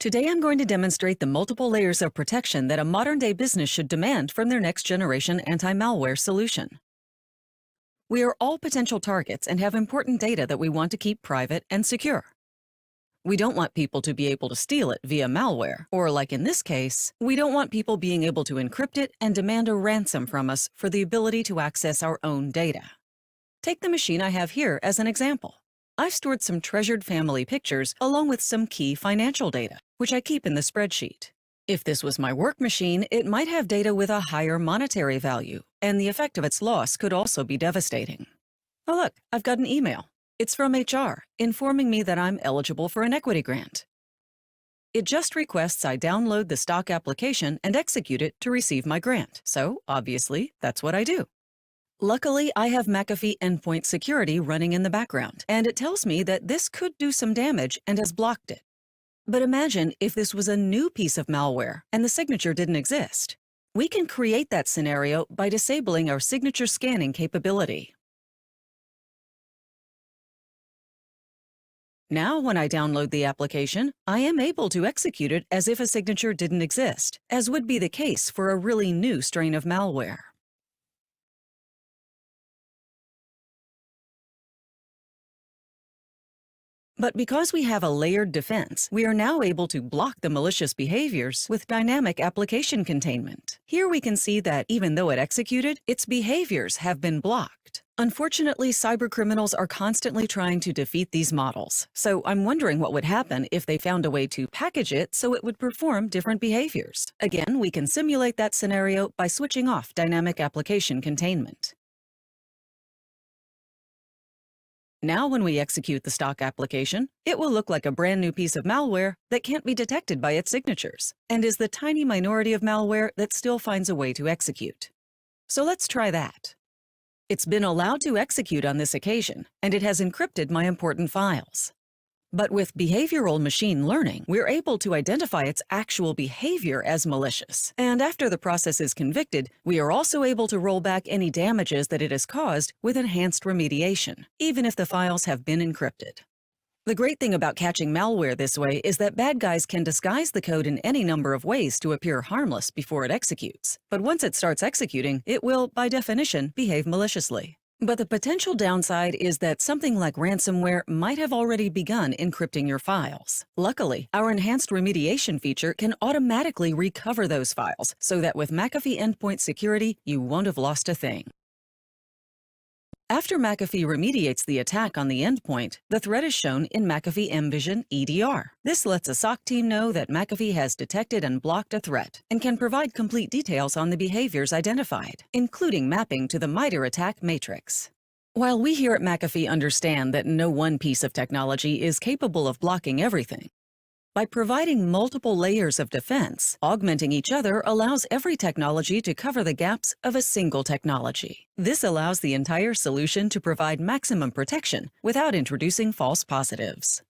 Today I'm going to demonstrate the multiple layers of protection that a modern-day business should demand from their next-generation anti-malware solution. We are all potential targets and have important data that we want to keep private and secure. We don't want people to be able to steal it via malware, or like in this case, we don't want people being able to encrypt it and demand a ransom from us for the ability to access our own data. Take the machine I have here as an example. I've stored some treasured family pictures along with some key financial data, which I keep in the spreadsheet. If this was my work machine, it might have data with a higher monetary value, and the effect of its loss could also be devastating. Oh look, I've got an email. It's from HR, informing me that I'm eligible for an equity grant. It just requests I download the stock application and execute it to receive my grant, so obviously that's what I do. Luckily, I have McAfee endpoint security running in the background, and it tells me that this could do some damage and has blocked it. But imagine if this was a new piece of malware and the signature didn't exist. We can create that scenario by disabling our signature scanning capability. Now, when I download the application, I am able to execute it as if a signature didn't exist, as would be the case for a really new strain of malware. But because we have a layered defense, we are now able to block the malicious behaviors with dynamic application containment. Here we can see that even though it executed, its behaviors have been blocked. Unfortunately, cybercriminals are constantly trying to defeat these models. So I'm wondering what would happen if they found a way to package it so it would perform different behaviors. Again, we can simulate that scenario by switching off dynamic application containment. Now when we execute the stock application, it will look like a brand new piece of malware that can't be detected by its signatures, and is the tiny minority of malware that still finds a way to execute. So let's try that. It's been allowed to execute on this occasion, and it has encrypted my important files. But with behavioral machine learning, we're able to identify its actual behavior as malicious. And after the process is convicted, we are also able to roll back any damages that it has caused with enhanced remediation, even if the files have been encrypted. The great thing about catching malware this way is that bad guys can disguise the code in any number of ways to appear harmless before it executes. But once it starts executing, it will, by definition, behave maliciously. But the potential downside is that something like ransomware might have already begun encrypting your files. Luckily, our enhanced remediation feature can automatically recover those files, so that with McAfee endpoint security, you won't have lost a thing. After McAfee remediates the attack on the endpoint, the threat is shown in McAfee mVision EDR. This lets a SOC team know that McAfee has detected and blocked a threat, and can provide complete details on the behaviors identified, including mapping to the MITRE attack matrix. While we here at McAfee understand that no one piece of technology is capable of blocking everything, by providing multiple layers of defense, augmenting each other allows every technology to cover the gaps of a single technology. This allows the entire solution to provide maximum protection without introducing false positives.